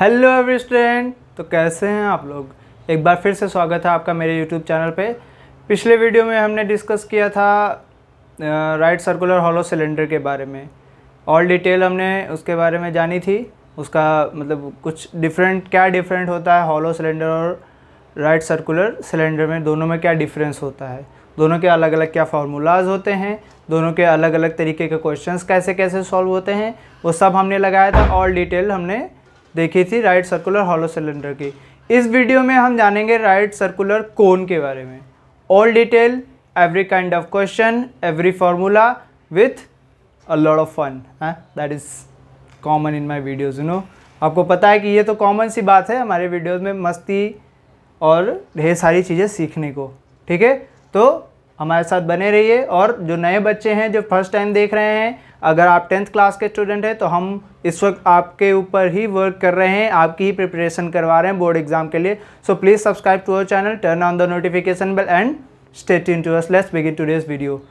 Hello every student, तो कैसे हैं आप लोग। एक बार फिर से स्वागत है आपका मेरे यूट्यूब चैनल पे। पिछले वीडियो में हमने डिस्कस किया था राइट सर्कुलर हॉलो सिलेंडर के बारे में। ऑल डिटेल हमने उसके बारे में जानी थी। उसका मतलब कुछ क्या डिफरेंट होता है हॉलो सिलेंडर और राइट सर्कुलर सिलेंडर में, दोनों में क्या डिफरेंस होता है, दोनों के अलग अलग क्या फार्मूलाज होते हैं, दोनों के अलग अलग तरीके के क्वेश्चंस कैसे कैसे सॉल्व होते हैं, वो सब हमने लगाया था। ऑल डिटेल हमने देखी थी राइट सर्कुलर हॉलो सिलेंडर की। इस वीडियो में हम जानेंगे राइट सर्कुलर कोन के बारे में। All detail, every kind of question, every formula with a lot of fun. That is common in my videos, आपको पता है कि ये तो कॉमन सी बात है हमारे वीडियोज़ में, मस्ती और ढेर सारी चीज़ें सीखने को। ठीक है, तो हमारे साथ बने रहिए। और जो नए बच्चे हैं जो फर्स्ट टाइम देख रहे हैं, अगर आप 10th क्लास के स्टूडेंट हैं तो हम इस वक्त आपके ऊपर ही वर्क कर रहे हैं, आपकी ही प्रिपरेशन करवा रहे हैं बोर्ड एग्जाम के लिए। So please subscribe to our channel, turn on the notification bell and stay tuned to us. Let's begin today's video.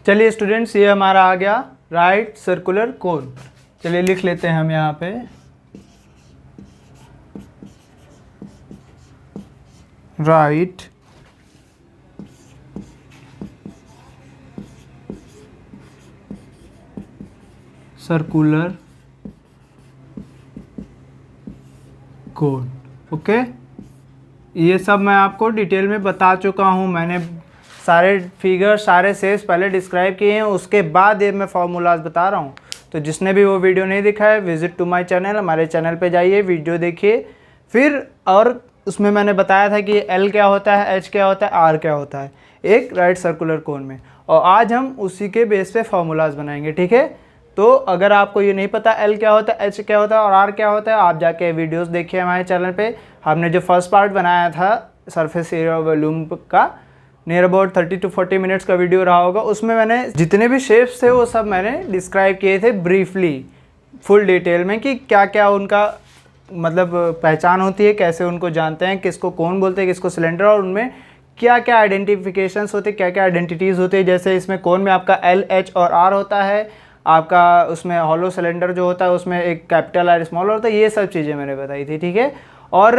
चलिए स्टूडेंट्स, ये हमारा आ गया राइट सर्कुलर कोन। चलिए लिख लेते हैं हम यहाँ पे राइट सर्कुलर कोन। ओके, ये सब मैं आपको डिटेल में बता चुका हूँ। मैंने सारे फिगर, सारे शेप्स पहले डिस्क्राइब किए हैं, उसके बाद ये मैं फार्मूलाज बता रहा हूँ। तो जिसने भी वो वीडियो नहीं देखा है, विजिट टू माय चैनल, हमारे चैनल पे जाइए, वीडियो देखिए फिर। और उसमें मैंने बताया था कि एल क्या होता है, एच क्या होता है, आर क्या होता है एक राइट सर्कुलर कोन में। और आज हम उसी के बेस पे फार्मूलाज बनाएंगे। ठीक है, तो अगर आपको ये नहीं पता एल क्या होता है, एच क्या होता है और आर क्या होता है, आप जाके वीडियोस देखिए हमारे चैनल पे। हमने जो फर्स्ट पार्ट बनाया था सरफेस एरिया वॉल्यूम का, नियर अबाउट 30 to 40 मिनट्स का वीडियो रहा होगा। उसमें मैंने जितने भी शेप्स थे वो सब मैंने डिस्क्राइब किए थे ब्रीफली, फुल डिटेल में, कि क्या क्या उनका मतलब पहचान होती है, कैसे उनको जानते हैं, किसको कोन बोलते हैं, किसको सिलेंडर, और उनमें क्या क्या आइडेंटिफिकेशंस होते हैं, क्या क्या आइडेंटिटीज़ होती है। जैसे इसमें कोन में आपका एल, एच और आर होता है, आपका उसमें हॉलो सिलेंडर जो होता है उसमें एक कैपिटल आर स्मॉल होता है। ये सब चीज़ें मैंने बताई थी। ठीक है, और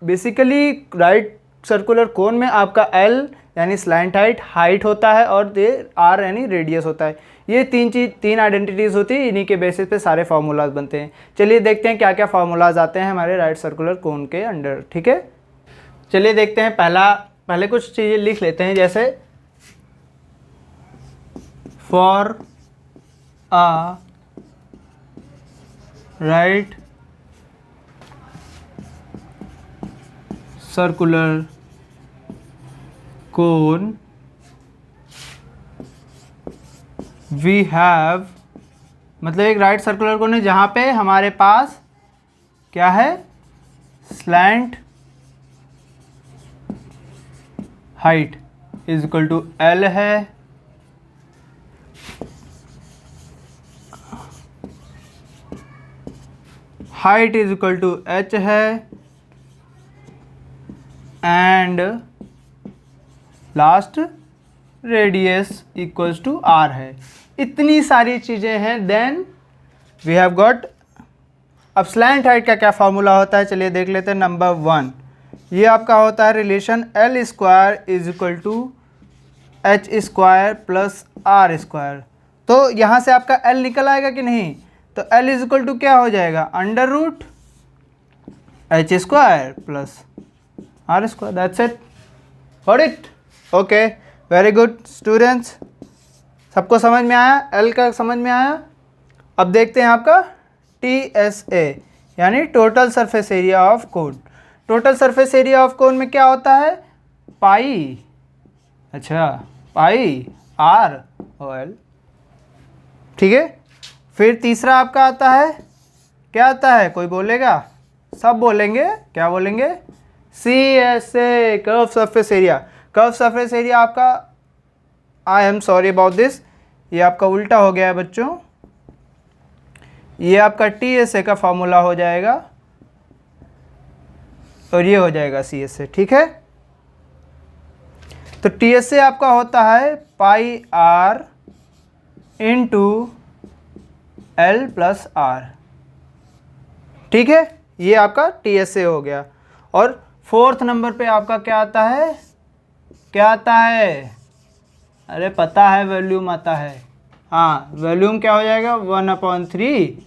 बेसिकली राइट सर्कुलर कोन में आपका एल यानी स्लैंट हाइट होता है, और आर यानी रेडियस होता है। ये तीन आइडेंटिटीज़ होती है, इन्हीं के बेसिस पे सारे फार्मूलाज बनते हैं। चलिए देखते हैं क्या क्या फार्मूलाज आते हैं हमारे राइट सर्कुलर कोन के अंडर। ठीक है, चलिए देखते हैं। पहले कुछ चीज़ें लिख लेते हैं, जैसे for a right circular cone we have, मतलब एक राइट सर्कुलर कोन है जहाँ पे हमारे पास क्या है, slant height is equal to L है, height is equal to H है, and last radius equals to R है। इतनी सारी चीज़ें हैं। देन वी हैव गॉट, अब स्लैंट हाइट का क्या फार्मूला होता है, चलिए देख लेते हैं। नंबर 1, ये आपका होता है relation L square is equal to H square plus R square. तो यहाँ से आपका एल निकल आएगा कि नहीं, तो L इज इक्वल टू क्या हो जाएगा, under root H square plus R square. That's it, got it. Okay, very good students, सबको समझ में आया, L का समझ में आया। अब देखते हैं आपका TSA यानी total surface area of cone. Total surface area of cone में क्या होता है, पाई, अच्छा पाई आर ओ एल। ठीक है, फिर तीसरा आपका आता है, क्या आता है, कोई बोलेगा, सब बोलेंगे, क्या बोलेंगे, CSA curve surface area. Curve surface area आपका, I am sorry about this, ये आपका उल्टा हो गया है बच्चों, ये आपका TSA का फॉर्मूला हो जाएगा और ये हो जाएगा CSA। ठीक है, तो TSA आपका होता है pi R into L plus R. ठीक है, ये आपका TSA हो गया। और फोर्थ नंबर पे आपका क्या आता है, क्या आता है, अरे पता है, वॉल्यूम आता है। हाँ, वॉल्यूम क्या हो जाएगा, 1/3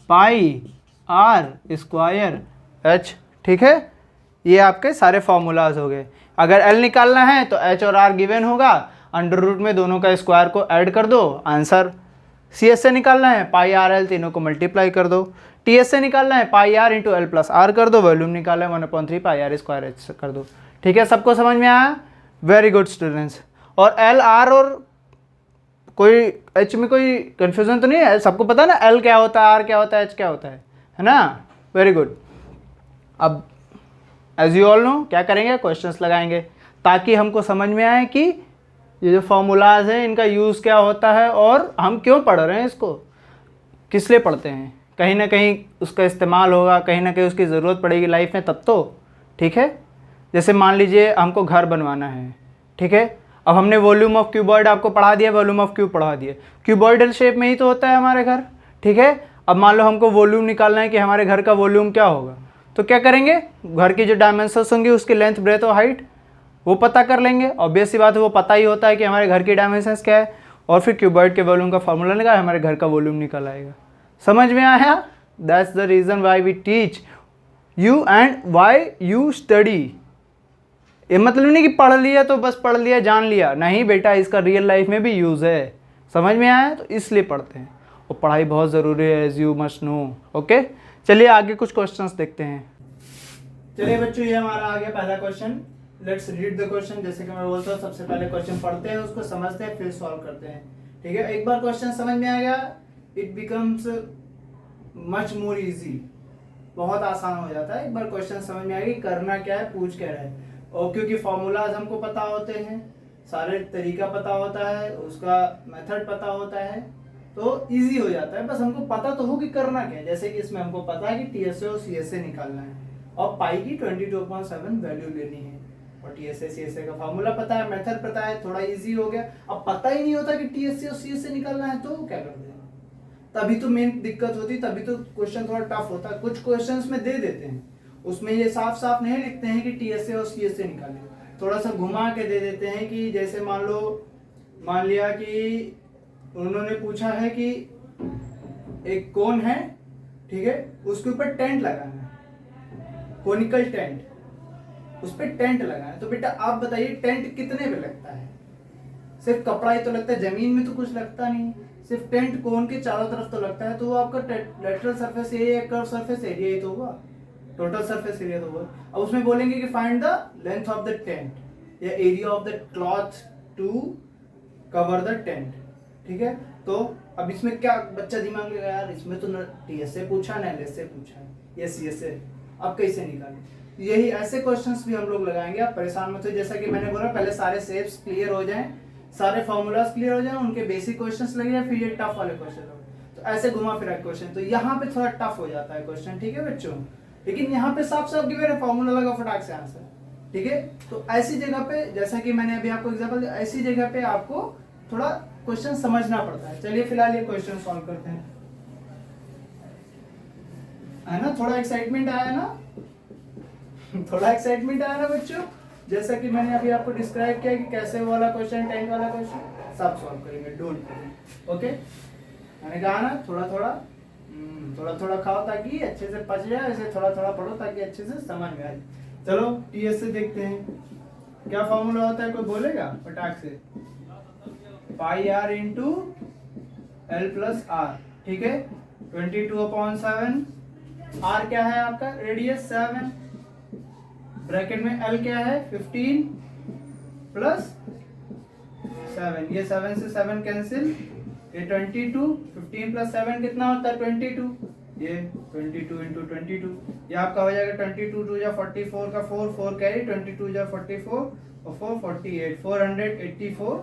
पाई आर स्क्वायर एच। ठीक है, ये आपके सारे फॉर्मूलाज हो गए। अगर एल निकालना है तो एच और आर गिवन होगा, अंडर रूट में दोनों का स्क्वायर को ऐड कर दो, आंसर। CSA निकालना है, पाई आर एल तीनों को मल्टीप्लाई कर दो। TSA निकालना है, pi R into L plus R कर दो। वॉल्यूम निकालना है, 1/3 पाई आर स्क्वायर एच कर दो। ठीक है, सबको समझ में आया, वेरी गुड स्टूडेंट्स। और एल आर और कोई एच में कोई कन्फ्यूजन तो नहीं है, सबको पता है ना एल क्या होता है, आर क्या होता है, एच क्या होता है ना, वेरी गुड। अब एज यू ऑल नो क्या करेंगे, क्वेश्चंस लगाएंगे ताकि हमको समझ में आए कि ये जो फॉर्मूलाज हैं इनका यूज़ क्या होता है और हम क्यों पढ़ रहे हैं, इसको किस लिए पढ़ते हैं। कहीं ना कहीं उसका इस्तेमाल होगा, कहीं ना कहीं उसकी ज़रूरत पड़ेगी लाइफ में, तब तो। ठीक है, जैसे मान लीजिए हमको घर बनवाना है, ठीक है, अब हमने वॉल्यूम ऑफ क्यूबॉइड आपको पढ़ा दिया, वॉल्यूम ऑफ क्यूब पढ़ा दिया, क्यूबॉइडल शेप में ही तो होता है हमारे घर। ठीक है, अब मान लो हमको वॉल्यूम निकालना है कि हमारे घर का वॉल्यूम क्या होगा, तो क्या करेंगे, घर की जो डायमेंशंस होंगी उसकी लेंथ, ब्रेथ और हाइट वो पता कर लेंगे। ऑब्वियस सी बात है, वो पता ही होता है कि हमारे घर की डायमेंशंस क्या है, और फिर क्यूबॉइड के वॉल्यूम का फॉर्मूला निकाल, हमारे घर का वॉल्यूम निकल आएगा। समझ में आया, that's the reason why we teach you and why you study. ये मतलब नहीं कि पढ़ लिया तो बस पढ़ लिया जान लिया, नहीं बेटा, इसका रियल लाइफ में भी यूज़ है। समझ में आया, तो इसलिए पढ़ते हैं, और पढ़ाई बहुत ज़रूरी है, as you must know. Okay, चलिए आगे कुछ क्वेश्चंस देखते हैं। चलिए बच्चों, ये हमारा आ गया पहला question. Let's read the question. जैसे कि मैं बोलता हूँ, सबसे पहले क्वेश्चन पढ़ते हैं, उसको समझते हैं, फिर सॉल्व करते हैं। ठीक है, एक बार क्वेश्चन समझ में आ गया, it becomes much more easy, बहुत आसान हो जाता है। एक बार क्वेश्चन समझ में आ गया करना क्या है, पूछ क्या रहा है, और क्योंकि फॉर्मूलाज हमको पता होते हैं, सारे तरीका पता होता है, उसका मेथड पता होता है, तो इजी हो जाता है। बस हमको पता तो हो कि करना क्या है। जैसे कि इसमें हमको पता है कि TSA और CSA निकालना है और पाई की 22.7 वैल्यू लेनी है, और TSA CSA का फॉर्मूला पता है, मेथड पता है, थोड़ा इजी हो गया। अब पता ही नहीं होता कि TSA और CSA निकालना है, तो क्या करते हैं, तभी तो मेन दिक्कत होती, तभी तो क्वेश्चन थोड़ा टफ होता है। कुछ क्वेश्चंस में दे देते हैं, उसमें ये साफ साफ नहीं लिखते हैं कि TSA और CSA निकालें, थोड़ा सा घुमा के दे देते हैं कि जैसे मान लिया कि उन्होंने पूछा है कि एक कोन है, ठीक है, उसके ऊपर टेंट लगाना है, कोनिकल टेंट, उस पर टेंट लगाना है। तो बेटा आप बताइए टेंट कितने पे लगता है, सिर्फ कपड़ा ही तो लगता है, जमीन में तो कुछ लगता नहीं, सिर्फ टेंट कोन के चारों तरफ तो लगता है, तो वो आपका lateral surface area, curve surface area ही तो हुआ, टोटल सरफेस एरिया तो हुआ। अब उसमें बोलेंगे कि find the length of the tent या area of the cloth to cover the tent. ठीक है, तो अब इसमें क्या बच्चा दिमाग लगा, यार इसमें तो न TSA पूछा न LSA पूछा है, ये CSA, अब कैसे निकालें। यही ऐसे क्वेश्चंस भी हम लोग लगाएंगे, आप परेशान मत हो। जैसा कि मैंने बोला, पहले सारे शेप्स क्लियर हो जाएं, सारे फॉर्मूलाज क्लियर हो जाएं, उनके बेसिक क्वेश्चंस लग जाए, फिर ये टफ वाले क्वेश्चन हो, तो ऐसे घुमा फिरा क्वेश्चन, तो यहाँ पे थोड़ा टफ हो जाता है क्वेश्चन। ठीक है बच्चों, लेकिन यहाँ पे साफ साफ गिवन है, फॉर्मूला लगा, फटाक से आंसर। ठीक है, तो ऐसी जगह पे, जैसा कि मैंने अभी आपको एग्जांपल दिया, ऐसी जगह पे आपको थोड़ा क्वेश्चन समझना पड़ता है। चलिए फिलहाल ये क्वेश्चन सॉल्व करते हैं, है ना, थोड़ा एक्साइटमेंट आया ना थोड़ा एक्साइटमेंट आया ना बच्चों। जैसा कि मैंने अभी आपको डिस्क्राइब किया कि कैसे वाला क्वेश्चन, टेंट वाला क्वेश्चन सब सॉल्व करेंगे, डोंट वरी। ओके, मैंने कहा ना थोड़ा थोड़ा खाओ ताकि अच्छे से पच जाए, ऐसे थोड़ा थोड़ा पढ़ो ताकि अच्छे से समझ में आए। चलो TSA देखते हैं, क्या फॉर्मूला होता है, कोई बोलेगा फटाक से, pi R into L plus R. ठीक है, 22/7, आर क्या है आपका, रेडियस 7, ब्रैकेट में एल क्या है 15 प्लस 7, ये 7 से 7 कैंसिल, ये 22, 15 प्लस 7 कितना होता है 22, ये 22 इंटू 22, ये आपका हो जाएगा 22 2 या 44 का 4 कैरी, 22 या 44 और 4 48, 484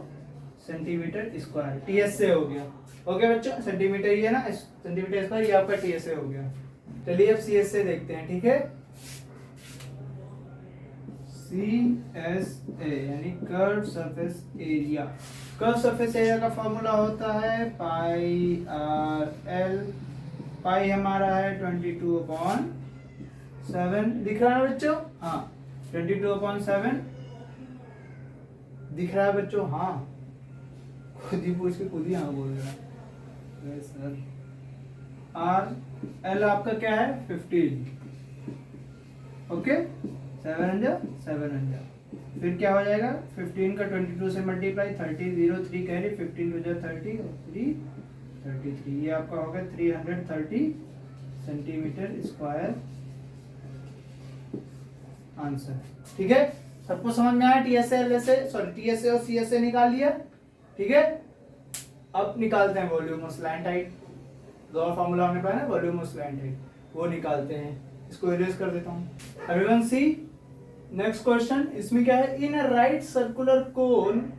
सेंटीमीटर स्क्वायर TSA हो गया। ओके बच्चों, सेंटीमीटर ये ना, सेंटीमीटर स्क्वायर, ये आपका TSA हो गया। चलिए अब CSA देखते हैं। ठीक है, CSA यानी curve surface area. Curve surface area का फॉर्मूला होता है पाई आर एल पाई हमारा है 22/7, दिख रहा है बच्चों? हाँ 22/7 दिख रहा है बच्चों? हाँ, खुद ही पूछ के खुद ही हाँ बोल रहा है सर। आर एल आपका क्या है 15, ओके 7 फिर क्या हो जाएगा 15 का 22 से मल्टीप्लाई 30 0 3 कैरी 15 टू 30 और 3 33, ये आपका होगा 330 सेंटीमीटर स्क्वायर आंसर। ठीक है, सबको समझ में आया? टीएसए और सीएसए निकाल लिया। ठीक है, अब निकालते हैं वॉल्यूम और स्लैंट हाइट। दो और फॉर्मूला हमने पढ़ा ना, वॉल्यूम और स्लैंट हाइट, वो निकालते हैं। इसको इरेज कर देता हूँ। Everyone see next question. इसमें क्या है, in a right circular cone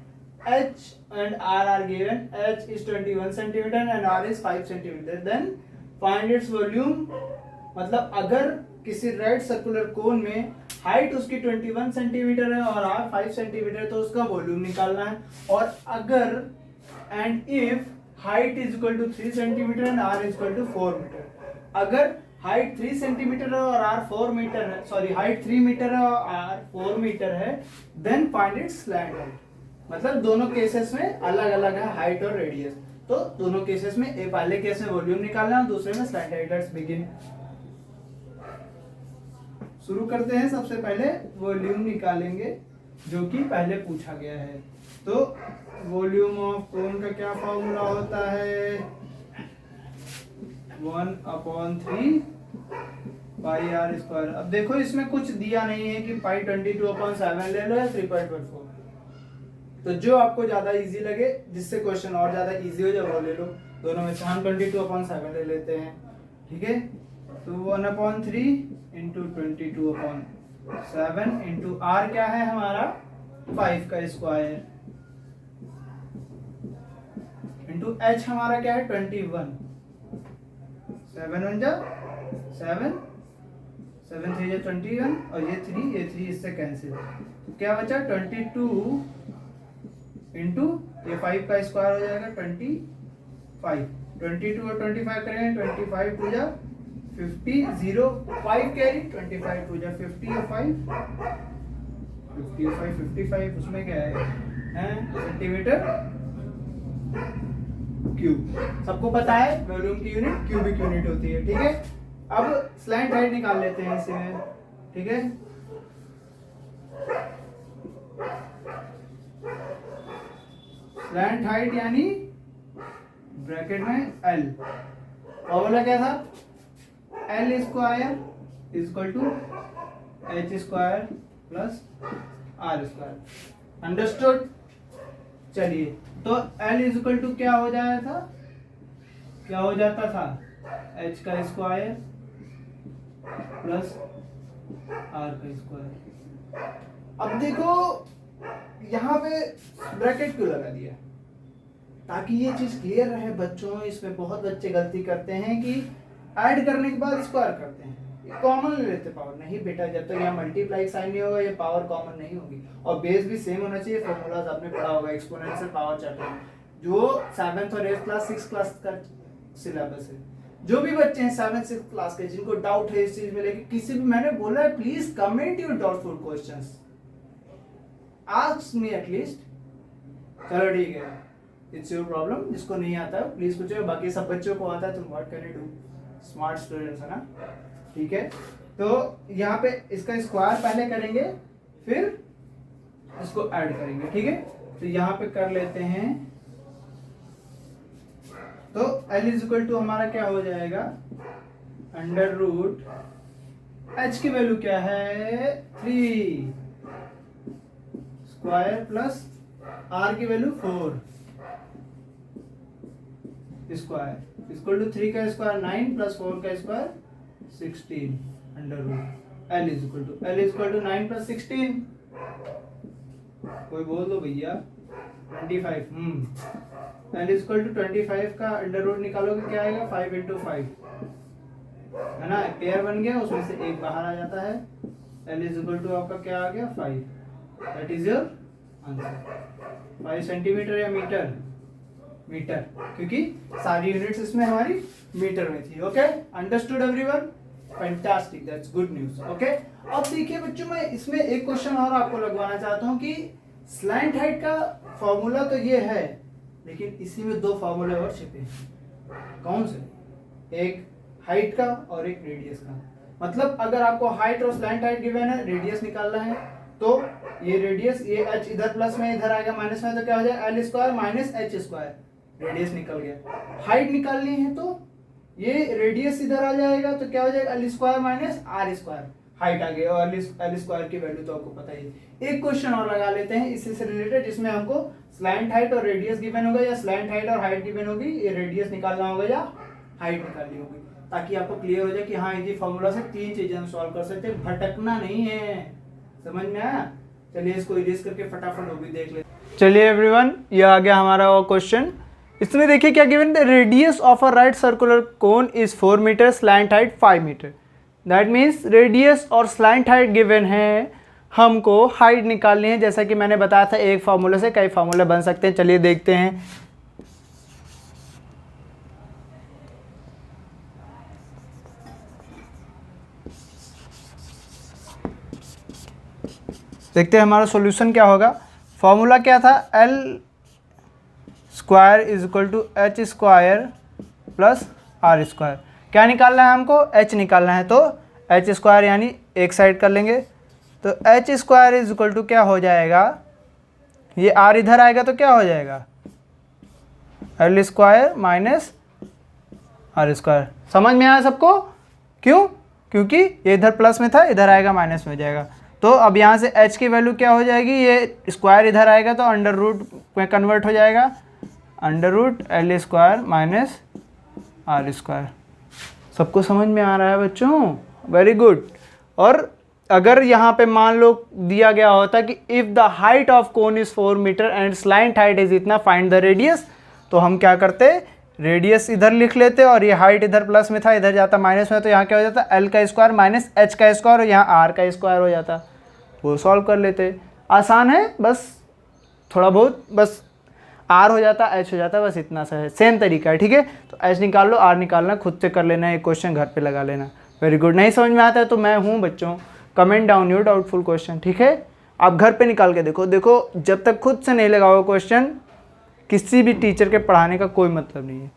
H and R are given. H is 21 centimeter and R is 5 centimeter. Then find its volume. मतलब अगर किसी राइट सर्कुलर कोन में हाइट उसकी 21 सेंटीमीटर है और R 5 सेंटीमीटर है तो उसका वॉल्यूम निकालना है। और अगर and if height is equal to 3 centimetre and R is equal to 4 metre, अगर हाइट 3 सेंटीमीटर है और R 4 मीटर है, सॉरी हाइट 3 मीटर है और R 4 मीटर है, then find its slant height. मतलब दोनों केसेस में अलग अलग है हाइट और रेडियस, तो दोनों केसेस में पहले केस में वॉल्यूम निकालना है और दूसरे में स्लैंट हाइट। Let's begin. शुरू करते हैं। सबसे पहले वॉल्यूम निकालेंगे जो कि पहले पूछा गया है। तो वॉल्यूम ऑफ कोन का क्या फॉर्मूला होता है, 1/3 पाई आर स्क्वायर। अब देखो इसमें कुछ दिया नहीं है कि पाई 22/7 ले लो या 3/4। तो जो आपको ज्यादा इजी लगे, जिससे क्वेश्चन और ज्यादा इजी हो जाए वो ले लो। दोनों में से हम 22/7 ले लेते हैं। ठीक है, तो 1/3 इंटू 22/7 इंटू आर क्या है हमारा 5 का स्क्वायर इंटू एच हमारा क्या है 21। 7 1 जा 7 7 3 जा 21 और ये 3 इससे कैंसिल। तो क्या बचा 22 इंटू ये 5 का स्क्वायर हो जाएगा 25। 22 और 25 करेंगे 25 टू जा 50 0 5 कैरी 25 टू जा 50 और 5 55 उसमें क्या है सेंटीमीटर क्यूब। सबको पता है वॉल्यूम की यूनिट क्यूबिक यूनिट होती है। ठीक है, अब स्लैंट हाइट निकाल लेते हैं इसमें। ठीक है, स्लैंट हाइट यानी ब्रैकेट में L, फॉर्मूला क्या था L square is equal to H square plus R square. Understood? चलिए, तो L इज इक्वल टू क्या हो जाता था H का स्क्वायर प्लस R का स्क्वायर। अब देखो यहाँ पे ब्रैकेट क्यों लगा दिया, ताकि ये चीज क्लियर रहे बच्चों। इसमें बहुत बच्चे गलती करते हैं कि ऐड करने के बाद स्क्वायर करते हैं, कॉमन ले लेते पावर। नहीं बेटा, जब तक यहाँ मल्टीप्लाई साइन नहीं होगा ये पावर कॉमन नहीं होगी। और बेस भी सेम होना चाहिए। फॉर्मूलाज आपने पढ़ा होगा एक्सपोनेंशियल पावर चैप्टर, जो 7th और 8th क्लास 6th क्लास का सिलेबस है। जो भी बच्चे हैं 7th 6th क्लास के जिनको डाउट है इस चीज में लेके, किसी भी, मैंने बोला है please comment your doubtful questions, ask me at least. चलो ठीक है, इट्स योर प्रॉब्लम। जिसको नहीं आता है प्लीज पूछो, बाकी सब बच्चों को आता है तो what can you do, smart students है ना। ठीक है, तो यहाँ पे इसका स्क्वायर पहले करेंगे फिर इसको ऐड करेंगे। ठीक है, तो यहाँ पे कर लेते हैं। तो L इज इक्वल टू हमारा क्या हो जाएगा अंडर रूट H की वैल्यू क्या है 3 स्क्वायर प्लस R की वैल्यू 4 स्क्वायर इक्वल टू 3 का स्क्वायर 9 प्लस 4 का square 16 under root L is equal to 9 plus 16। कोई बोल दो भैया 25। L इज इक्वल टू 25 का अंडर रूट निकालोगे क्या आएगा 5 इंटू 5 है ना, पेयर बन गया, उसमें से एक बाहर आ जाता है। L इज इक्वल टू आपका क्या आ गया 5। That is your answer. 5 centimetre या मीटर मीटर, क्योंकि सारी यूनिट्स इसमें हमारी मीटर में थी। Okay, understood everyone, fantastic, that's good news. Okay, अब देखिए बच्चों, मैं इसमें एक क्वेश्चन और आपको लगवाना चाहता हूं कि स्लैंट हाइट का फॉर्मूला तो ये है, लेकिन इसी में दो फॉर्मूले और छिपे हैं। कौन से? एक हाइट का और एक रेडियस का। मतलब अगर आपको हाइट और स्लैंट हाइट गिवन है, रेडियस निकालना है, तो ये रेडियस, ये h इधर प्लस में, इधर आएगा माइनस में, तो क्या हो जाएगा L square minus H square, radius निकल गया। हाइट निकालनी है तो ये रेडियस इधर आ जाएगा, तो क्या हो जाएगा L square minus R square, height आ गई, और एल स्क्वायर की वैल्यू तो आपको पता ही है। एक क्वेश्चन और लगा लेते हैं इसी से रिलेटेड, जिसमें हमको स्लैंट हाइट और रेडियस गिवन होगा, या स्लैंट हाइट और हाइट गिवन होगी, ये रेडियस निकालना होगा या हाइट निकालनी होगी, ताकि आपको क्लियर हो जाए कि हाँ इसी फॉर्मूला से तीन चीजें हम सॉल्व कर सकते हैं, भटकना नहीं है। समझ में आया? चलिए इसको इरेज करके फटाफट वो भी देख लेते। चलिए एवरीवन, ये आ गया हमारा वो क्वेश्चन। इसमें देखिए क्या गिवन है, radius of a right circular cone is 4 metre, slant height 5 metre. That means radius और स्लैंट हाइट गिवन है, हमको हाइट निकालनी है। जैसा कि मैंने बताया था, एक फार्मूले से कई फार्मूले बन सकते हैं। चलिए देखते हैं। देखते हैं हमारा सॉल्यूशन क्या होगा। फॉर्मूला क्या था, L square is equal to H square plus R square. क्या निकालना है हमको, एच निकालना है, तो एच स्क्वायर यानी एक साइड कर लेंगे, तो H square is equal to क्या हो जाएगा, ये आर इधर आएगा तो क्या हो जाएगा L square minus R square. समझ में आया सबको? क्यों? क्योंकि ये इधर प्लस में था, इधर आएगा माइनस में हो जाएगा। तो अब यहाँ से h की वैल्यू क्या हो जाएगी, ये स्क्वायर इधर आएगा तो अंडर रूट में कन्वर्ट हो जाएगा, under root L square minus R square. सबको समझ में आ रहा है बच्चों? Very good. और अगर यहाँ पे मान लो दिया गया होता कि if the height of cone is 4 metre and slant height is इतना, फाइंड द रेडियस, तो हम क्या करते, रेडियस इधर लिख लेते और ये हाइट इधर प्लस में था, इधर जाता माइनस में, तो यहाँ क्या हो जाता एल का स्क्वायर माइनस एच का स्क्वायर, और यहाँ आर का स्क्वायर हो जाता, वो सॉल्व कर लेते। आसान है, बस थोड़ा बहुत, बस आर हो जाता एच हो जाता, बस इतना सा है, सेम तरीका है। ठीक है, तो एच निकाल लो, आर निकालना खुद से कर लेना है, एक क्वेश्चन घर पे लगा लेना। Very good. नहीं समझ में आता है तो मैं हूँ बच्चों, comment down your doubtful question. ठीक है, आप घर पे निकाल के देखो। देखो जब तक खुद से नहीं लगाओ क्वेश्चन, किसी भी टीचर के पढ़ाने का कोई मतलब नहीं है।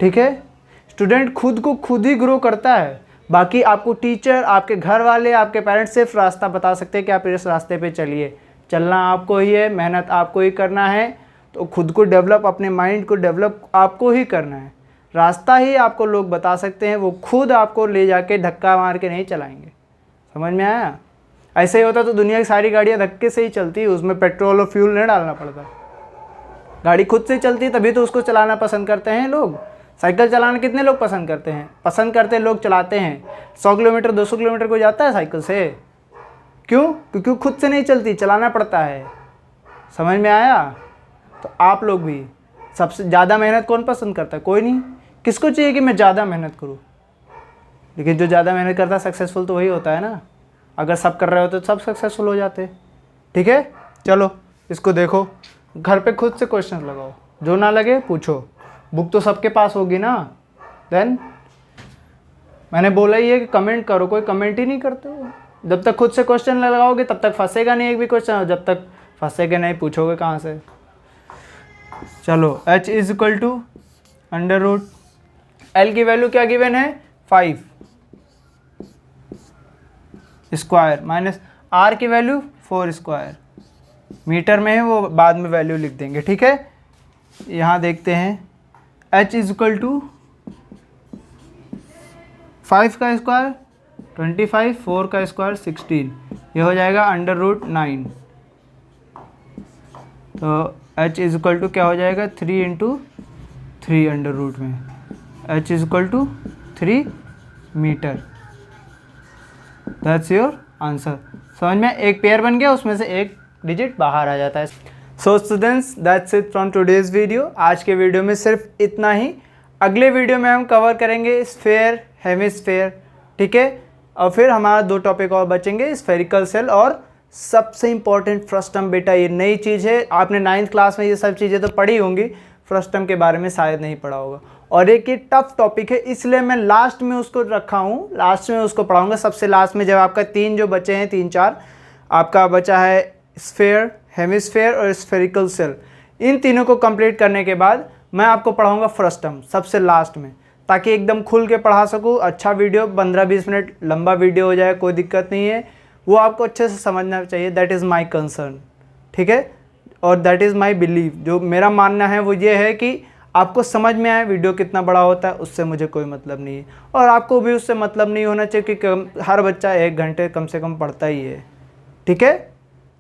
ठीक है, स्टूडेंट खुद को खुद ही ग्रो करता है, बाकी आपको टीचर, आपके घर वाले, आपके पेरेंट्स सिर्फ रास्ता बता सकते हैं कि आप इस रास्ते पे चलिए। चलना आपको ही है, मेहनत आपको ही करना है, तो खुद को डेवलप, अपने माइंड को डेवलप आपको ही करना है। रास्ता ही आपको लोग बता सकते हैं, वो खुद आपको ले जाके धक्का मार के नहीं चलाएंगे। समझ में आया? ऐसे ही होता तो दुनिया की सारी गाड़ियाँ धक्के से ही चलती, उसमें पेट्रोल और फ्यूल नहीं डालना पड़ता। गाड़ी खुद से चलती, तभी तो उसको चलाना पसंद करते हैं लोग। साइकिल चलाना कितने लोग पसंद करते हैं? पसंद करते लोग चलाते हैं। 100 किलोमीटर 200 किलोमीटर को जाता है साइकिल से, क्यों? क्योंकि खुद से नहीं चलती, चलाना पड़ता है। समझ में आया? तो आप लोग भी, सबसे ज़्यादा मेहनत कौन पसंद करता है? कोई नहीं। किसको चाहिए कि मैं ज़्यादा मेहनत करूँ? लेकिन जो ज़्यादा मेहनत करता है सक्सेसफुल तो वही होता है ना। अगर सब कर रहे हो तो सब सक्सेसफुल हो जाते। ठीक है, चलो इसको देखो, घर पे खुद से क्वेश्चन लगाओ, जो ना लगे पूछो। बुक तो सबके पास होगी ना। देन मैंने बोला ही है कि कमेंट करो, कोई कमेंट ही नहीं करते हो। जब तक खुद से क्वेश्चन लगाओगे तब तक फंसेगा नहीं एक भी क्वेश्चन, और जब तक फंसेगा नहीं पूछोगे कहाँ से। चलो, h is equal to under root, L की वैल्यू क्या गिवन है 5 स्क्वायर माइनस आर की वैल्यू 4 स्क्वायर। मीटर में है वो बाद में वैल्यू लिख देंगे। ठीक है, यहाँ देखते हैं h इज इक्वल टू 5 का स्क्वायर 25, 4 का स्क्वायर 16, ये हो जाएगा अंडर रूट 9। तो h इज इक्वल टू क्या हो जाएगा 3 इंटू 3 अंडर रूट में, h is equal to 3 metre. That's your answer. समझ में? एक पेयर बन गया, उसमें से एक डिजिट बाहर आ जाता है। So students, that's it from today's video. आज के वीडियो में सिर्फ इतना ही। अगले वीडियो में हम कवर करेंगे स्फेयर, हेमिस्फेयर। ठीक है, और फिर हमारा 2 टॉपिक और बचेंगे, स्फेरिकल सेल और सबसे इंपॉर्टेंट फ्रस्टम। बेटा ये नई चीज़ है, आपने 9th क्लास में ये सब चीज़ें तो पढ़ी होंगी। फर्स्ट टर्म के बारे में शायद नहीं पढ़ा होगा। और एक ये टफ टॉपिक है, इसलिए मैं लास्ट में उसको रखा हूँ, लास्ट में उसको पढ़ाऊँगा, सबसे लास्ट में, जब आपका 3 जो बचे हैं, 3-4 आपका बचा है, स्फेयर, हेमिस्फेयर और स्फेरिकल सेल। इन तीनों को कंप्लीट करने के बाद मैं आपको पढ़ाऊँगा फर्स्ट टर्म सबसे लास्ट में, ताकि एकदम खुल के पढ़ा सकूँ। अच्छा वीडियो, 15-20 मिनट लंबा वीडियो हो जाए, कोई दिक्कत नहीं है, वो आपको अच्छे से समझना चाहिए। दैट इज़ माई कंसर्न, ठीक है, और दैट इज़ माई बिलीव। जो मेरा मानना है वो ये है कि आपको समझ में आए, वीडियो कितना बड़ा होता है उससे मुझे कोई मतलब नहीं है, और आपको भी उससे मतलब नहीं होना चाहिए, क्योंकि हर बच्चा 1 घंटे कम से कम पढ़ता ही है, ठीक है।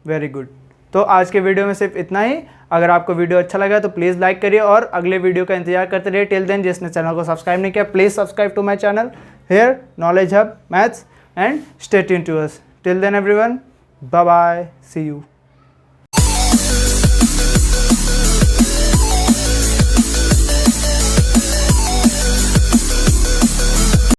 Very good. तो आज के वीडियो में सिर्फ इतना ही। अगर आपको वीडियो अच्छा लगा तो प्लीज़ लाइक करिए और अगले वीडियो का इंतजार करते रहिए। टिल देन, जिसने चैनल को सब्सक्राइब नहीं किया, please subscribe to my channel here knowledge hub maths, and stay tuned to us. Till then everyone, bye bye, see you.